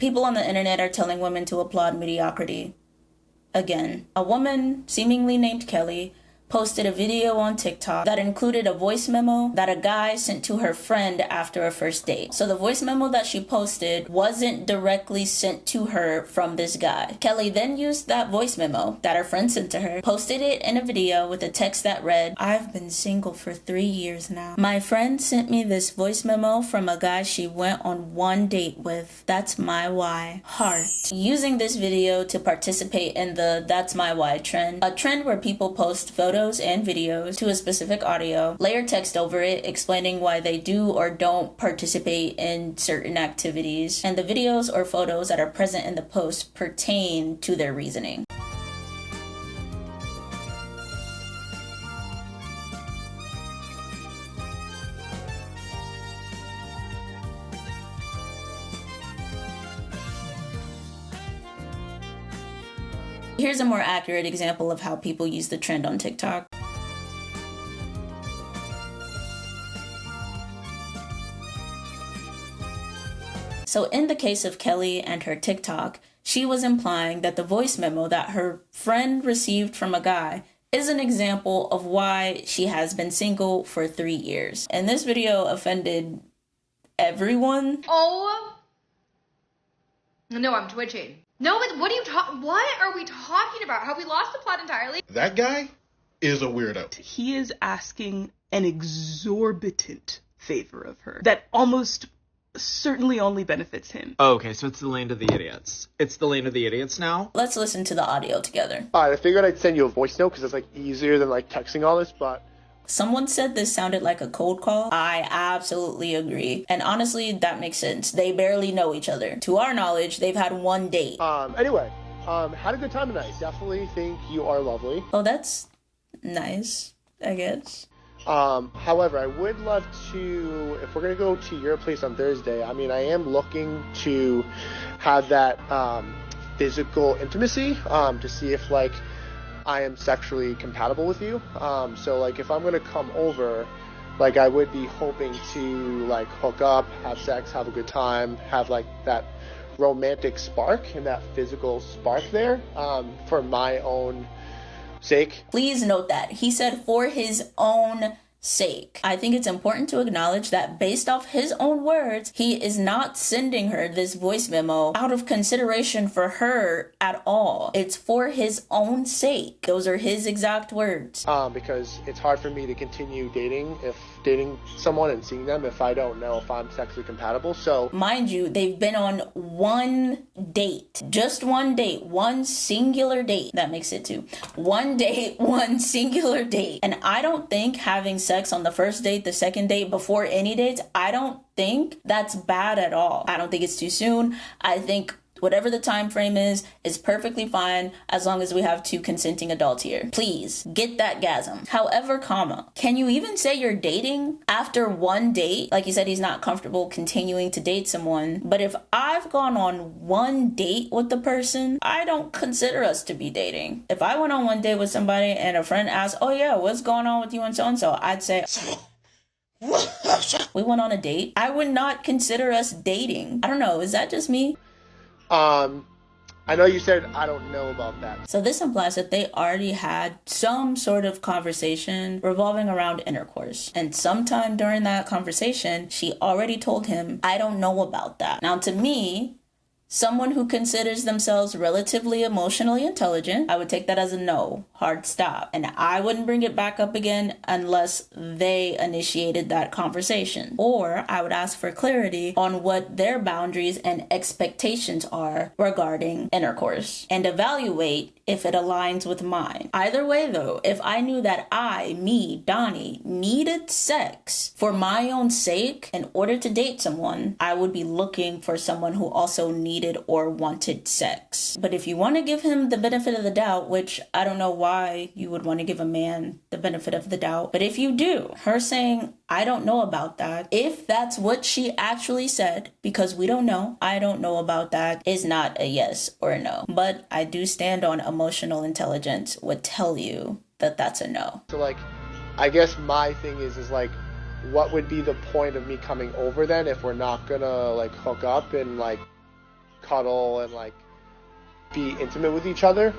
People on the internet are telling women to applaud mediocrity. Again, a woman, seemingly named Kelly, posted a video on TikTok that included a voice memo that a guy sent to her friend after a first date. So the voice memo that she posted wasn't directly sent to her from this guy. Kelly then used that voice memo that her friend sent to her, posted it in a video with a text that read, "I've been single for 3 years now. My friend sent me this voice memo from a guy she went on one date with. That's my why. Heart." Using this video to participate in the "That's my why" trend, a trend where people post photos and videos to a specific audio, layer text over it explaining why they do or don't participate in certain activities, and the videos or photos that are present in the post pertain to their reasoning. Here's a more accurate example of how people use the trend on TikTok. So in the case of Kelly and her TikTok, she was implying that the voice memo that her friend received from a guy is an example of why she has been single for 3 years. And this video offended everyone. Oh, no, I'm twitching. No, but what are we talking about? Have we lost the plot entirely? That guy is a weirdo. He is asking an exorbitant favor of her that almost certainly only benefits him. Oh, okay, so it's the land of the idiots. It's the land of the idiots now? Let's listen to the audio together. I figured I'd send you a voice note because it's like easier than like texting all this, but Someone said this sounded like a cold call. I absolutely agree. And honestly, that makes sense. They barely know each other. To our knowledge, they've had one date. Anyway, had a good time tonight. Definitely think you are lovely. Oh, that's nice, I guess. However, I would love to, if we're going to go to your place on Thursday, I mean, I am looking to have that physical intimacy to see if, like, I am sexually compatible with you. So, like, if I'm going to come over, like, I would be hoping to, like, hook up, have sex, have a good time, have, like, that romantic spark and that physical spark there for my own sake. Please note that he said for his own sake. I think it's important to acknowledge that based off his own words, he is not sending her this voice memo out of consideration for her at all. It's for his own sake. Those are his exact words. Because it's hard for me to continue dating someone and seeing them if I don't know if I'm sexually compatible. So mind you, they've been on one date. Just one date. One singular date. That makes it two. One date, one singular date. And I don't think having sex on the first date, the second date, before any dates, I don't think that's bad at all. I don't think it's too soon. I think whatever the time frame is perfectly fine as long as we have two consenting adults here. Please get that gasm. However, can you even say you're dating after one date? Like you said, he's not comfortable continuing to date someone. But if I've gone on one date with the person, I don't consider us to be dating. If I went on one date with somebody and a friend asked, "Oh yeah, what's going on with you and so-and-so?" I'd say, "We went on a date." I would not consider us dating. I don't know. Is that just me? I know you said I don't know about that. So this implies that they already had some sort of conversation revolving around intercourse. And sometime during that conversation, she already told him, "I don't know about that." Now, to me, someone who considers themselves relatively emotionally intelligent, I would take that as a no, hard stop. And I wouldn't bring it back up again unless they initiated that conversation. Or I would ask for clarity on what their boundaries and expectations are regarding intercourse and evaluate if it aligns with mine. Either way though, if I knew that Donnie, needed sex for my own sake in order to date someone, I would be looking for someone who also needed or wanted sex. But if you want to give him the benefit of the doubt, which I don't know why you would want to give a man the benefit of the doubt, but if you do, her saying, "I don't know about that," if that's what she actually said, because we don't know, I don't know about that, is not a yes or a no. But I do stand on emotional intelligence would tell you that that's a no. So, like, I guess my thing is like, what would be the point of me coming over then if we're not gonna, like, hook up and, like, cuddle and like be intimate with each other.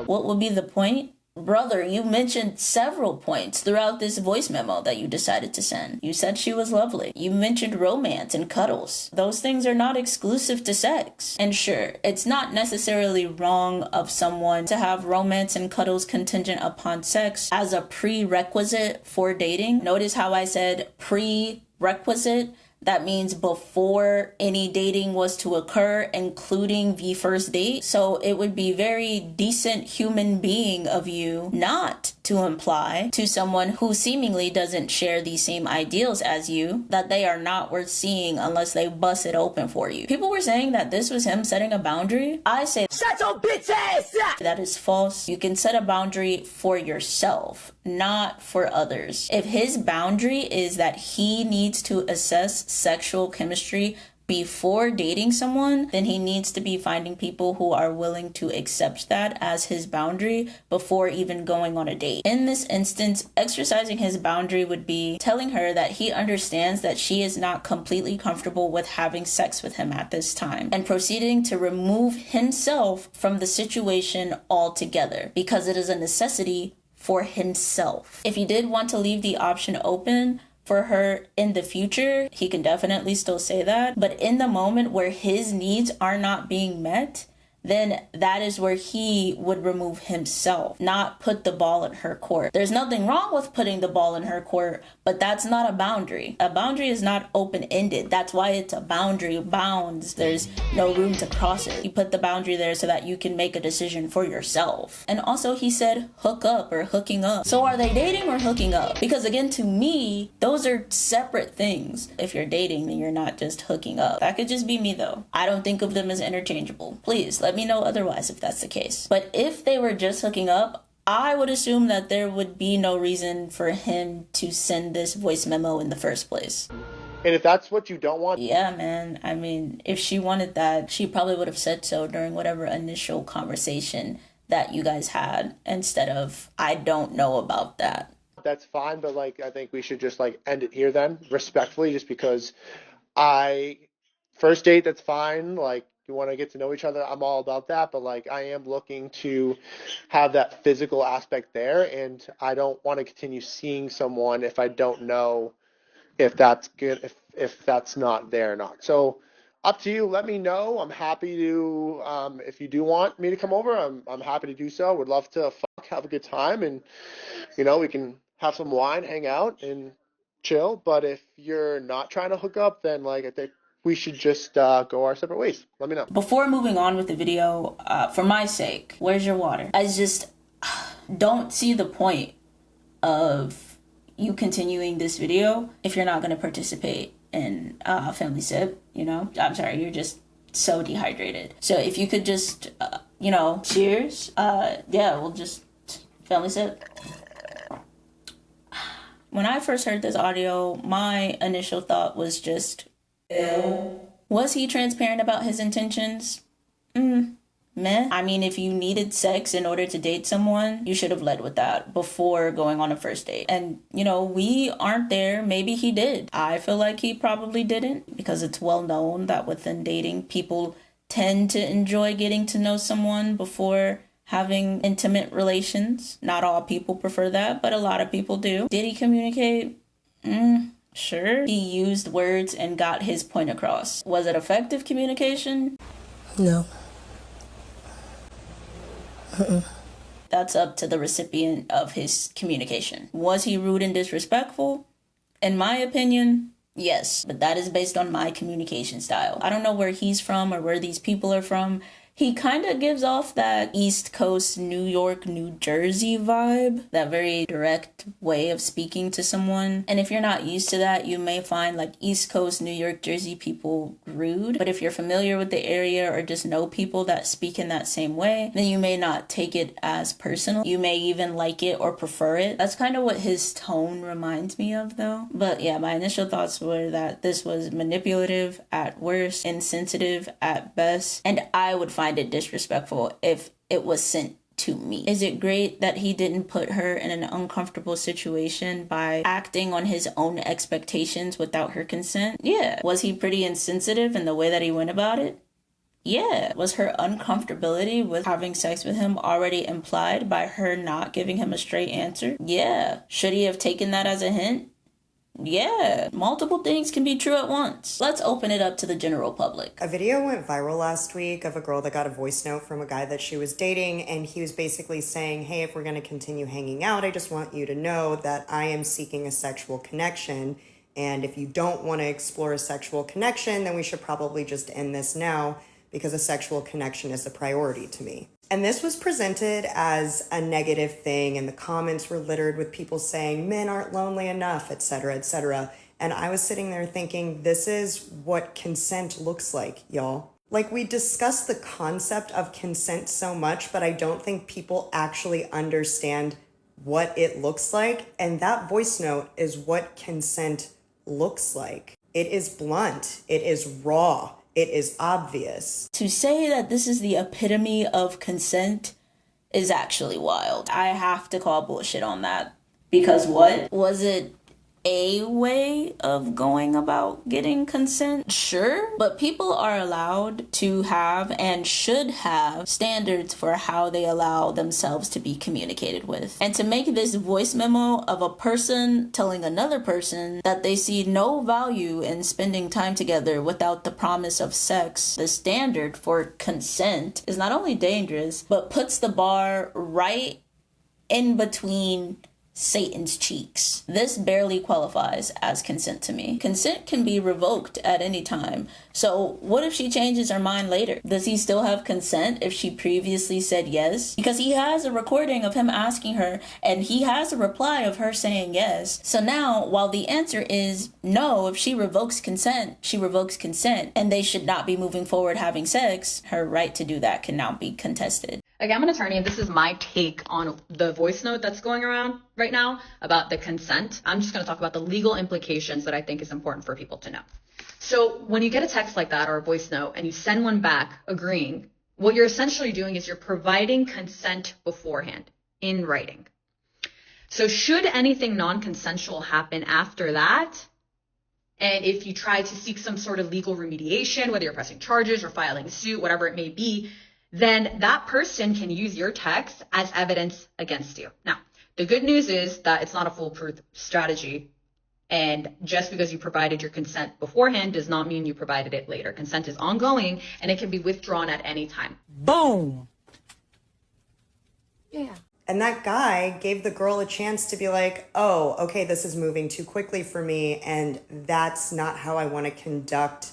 What would be the point? Brother, you mentioned several points throughout this voice memo that you decided to send. You said she was lovely. You mentioned romance and cuddles. Those things are not exclusive to sex. And sure, it's not necessarily wrong of someone to have romance and cuddles contingent upon sex as a prerequisite for dating. Notice how I said prerequisite? That means before any dating was to occur, including the first date. So it would be very decent human being of you not to imply to someone who seemingly doesn't share the same ideals as you that they are not worth seeing unless they bust it open for you. People were saying that this was him setting a boundary. I say, shut your bitch ass up! That is false. You can set a boundary for yourself, not for others. If his boundary is that he needs to assess sexual chemistry before dating someone, then he needs to be finding people who are willing to accept that as his boundary before even going on a date. In this instance, exercising his boundary would be telling her that he understands that she is not completely comfortable with having sex with him at this time, and proceeding to remove himself from the situation altogether because it is a necessity for himself. If he did want to leave the option open for her in the future, he can definitely still say that. But in the moment where his needs are not being met, then that is where he would remove himself, not put the ball in her court. There's nothing wrong with putting the ball in her court, but that's not a boundary. A boundary is not open-ended. That's why it's a boundary. Bounds. There's no room to cross it. You put the boundary there so that you can make a decision for yourself. And also he said hook up or hooking up. So are they dating or hooking up? Because again, to me, those are separate things. If you're dating, then you're not just hooking up. That could just be me though. I don't think of them as interchangeable. Please let me know otherwise if that's the case. But if they were just hooking up, I would assume that there would be no reason for him to send this voice memo in the first place. And if that's what you don't want... Yeah, man. I mean, if she wanted that, she probably would have said so during whatever initial conversation that you guys had, instead of, I don't know about that. That's fine, but like, I think we should just like end it here then, respectfully, just because first date, that's fine. Like, you want to get to know each other, I'm all about that. But like, I am looking to have that physical aspect there, and I don't want to continue seeing someone if I don't know if that's good, if that's not there or not. So up to you. Let me know. I'm happy to, if you do want me to come over, I'm happy to do so. Would love to have a good time, and we can have some wine, hang out, and chill. But if you're not trying to hook up, then like, I think we should just go our separate ways. Let me know. Before moving on with the video, for my sake, where's your water? I just don't see the point of you continuing this video if you're not going to participate in family sip, I'm sorry, you're just so dehydrated. So if you could just, cheers. Yeah, we'll just family sip. When I first heard this audio, my initial thought was just, ew. Was he transparent about his intentions? Meh. I mean, if you needed sex in order to date someone, you should have led with that before going on a first date. And, we aren't there. Maybe he did. I feel like he probably didn't, because it's well known that within dating, people tend to enjoy getting to know someone before having intimate relations. Not all people prefer that, but a lot of people do. Did he communicate? Sure. He used words and got his point across. Was it effective communication? No. That's up to the recipient of his communication. Was he rude and disrespectful? In my opinion, yes, but that is based on my communication style. I don't know where he's from or where these people are from. He kind of gives off that East Coast, New York, New Jersey vibe, that very direct way of speaking to someone. And if you're not used to that, you may find like East Coast, New York, Jersey people rude. But if you're familiar with the area or just know people that speak in that same way, then you may not take it as personal. You may even like it or prefer it. That's kind of what his tone reminds me of though. But yeah, my initial thoughts were that this was manipulative at worst, insensitive at best, and I would find it disrespectful if it was sent to me. Is it great that he didn't put her in an uncomfortable situation by acting on his own expectations without her consent? Yeah. Was he pretty insensitive in the way that he went about it? Yeah. Was her uncomfortability with having sex with him already implied by her not giving him a straight answer? Yeah. Should he have taken that as a hint? Yeah, multiple things can be true at once. Let's open it up to the general public. A video went viral last week of a girl that got a voice note from a guy that she was dating, and he was basically saying, hey, if we're going to continue hanging out, I just want you to know that I am seeking a sexual connection, and if you don't want to explore a sexual connection, then we should probably just end this now, because a sexual connection is a priority to me. And this was presented as a negative thing, and the comments were littered with people saying men aren't lonely enough, etc., etc. And I was sitting there thinking, this is what consent looks like, y'all. Like, we discuss the concept of consent so much, but I don't think people actually understand what it looks like. And that voice note is what consent looks like. It is blunt. It is raw. It is obvious. To say that this is the epitome of consent is actually wild. I have to call bullshit on that. Because what? Was it a way of going about getting consent? Sure, but people are allowed to have and should have standards for how they allow themselves to be communicated with. And to make this voice memo of a person telling another person that they see no value in spending time together without the promise of sex, the standard for consent, is not only dangerous, but puts the bar right in between Satan's cheeks. This barely qualifies as consent to me. Consent can be revoked at any time. So what if she changes her mind later? Does he still have consent if she previously said yes? Because he has a recording of him asking her, and he has a reply of her saying yes. So now, while the answer is no, if she revokes consent, she revokes consent, and they should not be moving forward having sex, her right to do that can now be contested. Like, I'm an attorney, and this is my take on the voice note that's going around right now about the consent. I'm just going to talk about the legal implications that I think is important for people to know. So when you get a text like that or a voice note and you send one back agreeing, what you're essentially doing is you're providing consent beforehand in writing. So should anything non-consensual happen after that, and if you try to seek some sort of legal remediation, whether you're pressing charges or filing a suit, whatever it may be, then that person can use your text as evidence against you. Now, the good news is that it's not a foolproof strategy. And just because you provided your consent beforehand does not mean you provided it later. Consent is ongoing, and it can be withdrawn at any time. Boom! Yeah. And that guy gave the girl a chance to be like, oh, okay, this is moving too quickly for me, and that's not how I want to conduct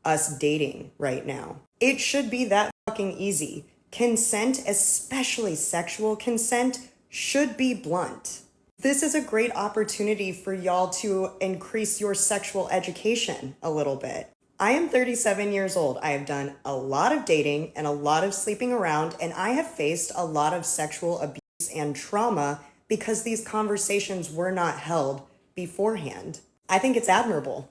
us dating right now. It should be that fucking easy. Consent, especially sexual consent, should be blunt. This is a great opportunity for y'all to increase your sexual education a little bit. I am 37 years old. I have done a lot of dating and a lot of sleeping around, and I have faced a lot of sexual abuse and trauma because these conversations were not held beforehand. I think it's admirable.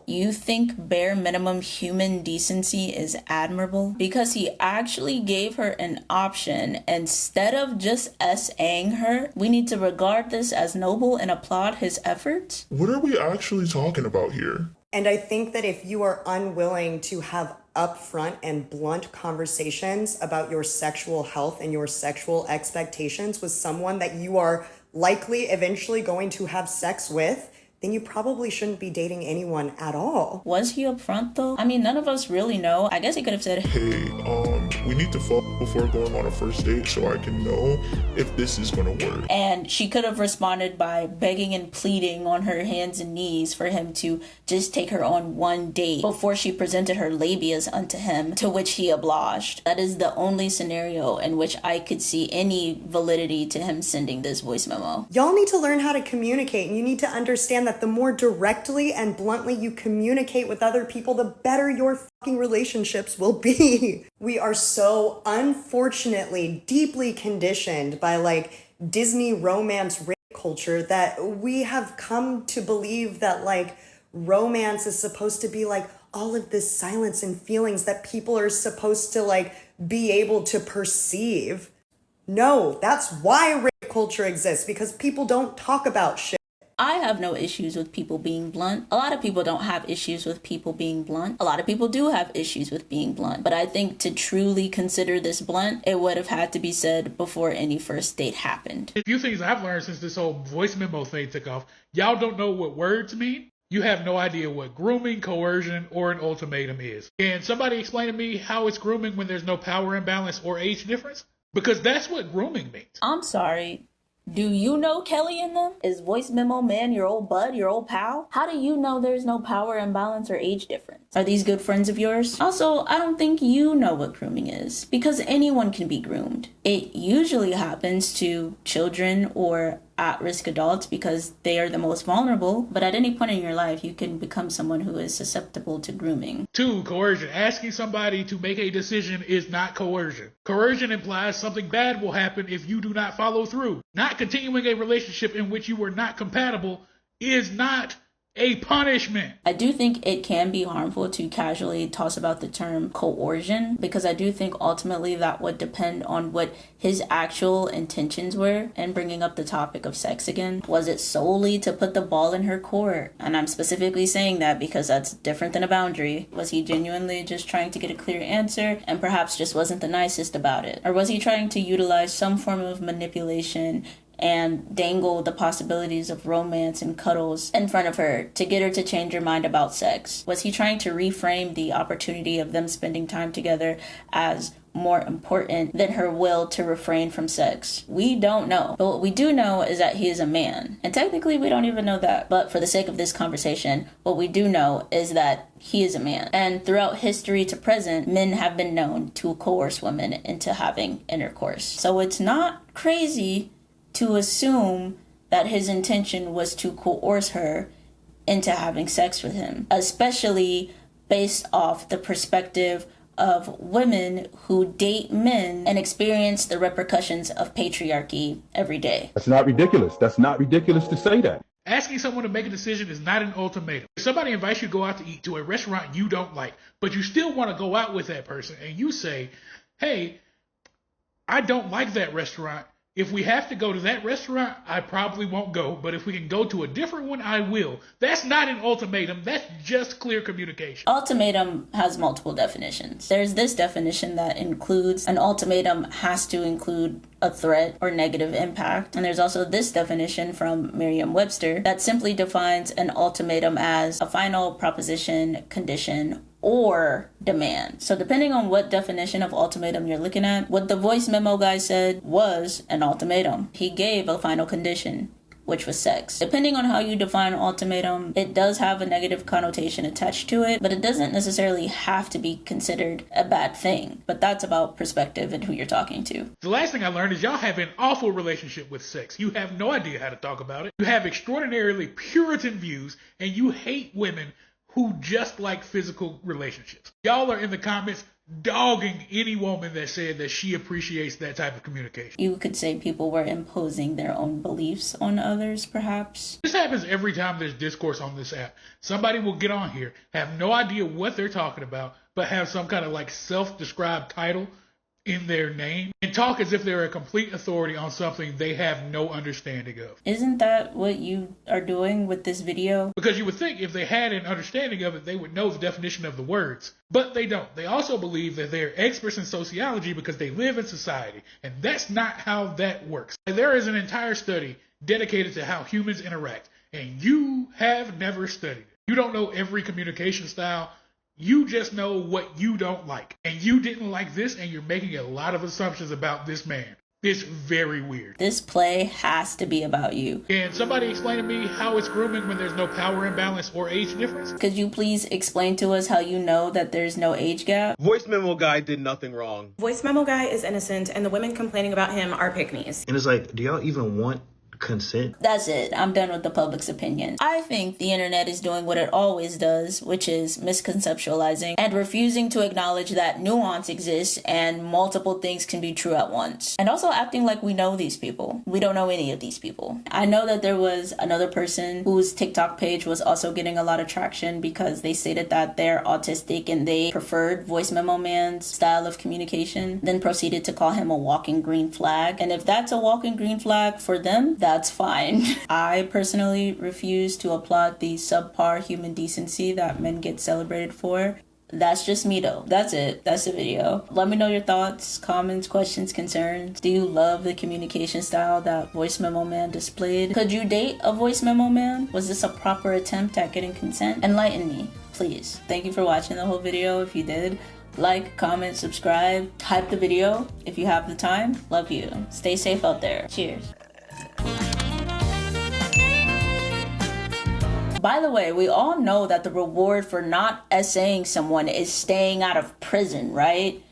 You think bare minimum human decency is admirable? Because he actually gave her an option instead of just SAing her. We need to regard this as noble and applaud his efforts. What are we actually talking about here? And I think that if you are unwilling to have upfront and blunt conversations about your sexual health and your sexual expectations with someone that you are likely eventually going to have sex with, then you probably shouldn't be dating anyone at all. Was he upfront though? I mean, none of us really know. I guess he could have said, Hey, we need to fuck before going on a first date so I can know if this is gonna work. And she could have responded by begging and pleading on her hands and knees for him to just take her on one date before she presented her labias unto him, to which he obliged. That is the only scenario in which I could see any validity to him sending this voice memo. Y'all need to learn how to communicate, and you need to understand that the more directly and bluntly you communicate with other people, the better your fucking relationships will be. We are so unfortunately deeply conditioned by like Disney romance rape culture that we have come to believe that like romance is supposed to be like all of this silence and feelings that people are supposed to like be able to perceive. No, that's why rape culture exists, because people don't talk about shit. I have no issues with people being blunt. A lot of people don't have issues with people being blunt. A lot of people do have issues with being blunt. But I think to truly consider this blunt, it would have had to be said before any first date happened. A few things I've learned since this whole voice memo thing took off. Y'all don't know what words mean. You have no idea what grooming, coercion, or an ultimatum is. Can somebody explain to me how it's grooming when there's no power imbalance or age difference? Because that's what grooming means. I'm sorry. Do you know Kelly and them? Is voice memo man your old bud, your old pal? How do you know there's no power imbalance or age difference? Are these good friends of yours? Also, I don't think you know what grooming is, because anyone can be groomed. It usually happens to children or at-risk adults because they are the most vulnerable, but at any point in your life, you can become someone who is susceptible to grooming. 2, coercion. Asking somebody to make a decision is not coercion. Coercion implies something bad will happen if you do not follow through. Not continuing a relationship in which you were not compatible is not a punishment. I do think it can be harmful to casually toss about the term coercion, because I do think ultimately that would depend on what his actual intentions were in bringing up the topic of sex again. Was it solely to put the ball in her court? And I'm specifically saying that because that's different than a boundary. Was he genuinely just trying to get a clear answer and perhaps just wasn't the nicest about it? Or was he trying to utilize some form of manipulation and dangle the possibilities of romance and cuddles in front of her to get her to change her mind about sex? Was he trying to reframe the opportunity of them spending time together as more important than her will to refrain from sex? We don't know. But what we do know is that he is a man. And technically we don't even know that. But for the sake of this conversation, what we do know is that he is a man. And throughout history to present, men have been known to coerce women into having intercourse. So it's not crazy to assume that his intention was to coerce her into having sex with him, especially based off the perspective of women who date men and experience the repercussions of patriarchy every day. That's not ridiculous. That's not ridiculous to say that. Asking someone to make a decision is not an ultimatum. If somebody invites you to go out to eat to a restaurant you don't like, but you still want to go out with that person, and you say, hey, I don't like that restaurant. If we have to go to that restaurant, I probably won't go. But if we can go to a different one, I will. That's not an ultimatum. That's just clear communication. Ultimatum has multiple definitions. There's this definition that includes an ultimatum has to include a threat or negative impact. And there's also this definition from Merriam-Webster that simply defines an ultimatum as a final proposition, condition, or demand. So depending on what definition of ultimatum you're looking at, what the voice memo guy said was an ultimatum. He gave a final condition, which was sex. Depending on how you define ultimatum, it does have a negative connotation attached to it, but it doesn't necessarily have to be considered a bad thing. But that's about perspective and who you're talking to. The last thing I learned is y'all have an awful relationship with sex. You have no idea how to talk about it. You have extraordinarily Puritan views, and you hate women who just like physical relationships. Y'all are in the comments dogging any woman that said that she appreciates that type of communication. You could say people were imposing their own beliefs on others, perhaps. This happens every time there's discourse on this app. Somebody will get on here, have no idea what they're talking about, but have some kind of like self-described title in their name and talk as if they're a complete authority on something they have no understanding of. Isn't that what you are doing with this video? Because you would think if they had an understanding of it, they would know the definition of the words. But they don't. They also believe that they're experts in sociology because they live in society. And that's not how that works. There is an entire study dedicated to how humans interact. And you have never studied it. You don't know every communication style. You just know what you don't like. And you didn't like this, and you're making a lot of assumptions about this man. It's very weird. This play has to be about you. Can somebody explain to me how it's grooming when there's no power imbalance or age difference? Could you please explain to us how you know that there's no age gap? Voice memo guy did nothing wrong. Voice memo guy is innocent, and the women complaining about him are pick-me's. And it's like, do y'all even want consent? That's it. I'm done with the public's opinion. I think the internet is doing what it always does, which is misconceptualizing and refusing to acknowledge that nuance exists and multiple things can be true at once. And also acting like we know these people. We don't know any of these people. I know that there was another person whose TikTok page was also getting a lot of traction because they stated that they're autistic and they preferred Voice Memo Man's style of communication, then proceeded to call him a walking green flag. And if that's a walking green flag for them, that that's fine. I personally refuse to applaud the subpar human decency that men get celebrated for. That's just me though. That's it. That's the video. Let me know your thoughts, comments, questions, concerns. Do you love the communication style that Voice Memo Man displayed? Could you date a Voice Memo Man? Was this a proper attempt at getting consent? Enlighten me, please. Thank you for watching the whole video. If you did, like, comment, subscribe, hype the video if you have the time. Love you. Stay safe out there. Cheers. By the way, we all know that the reward for not essaying someone is staying out of prison, right?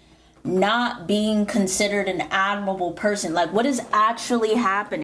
Not being considered an admirable person. Like, what is actually happening?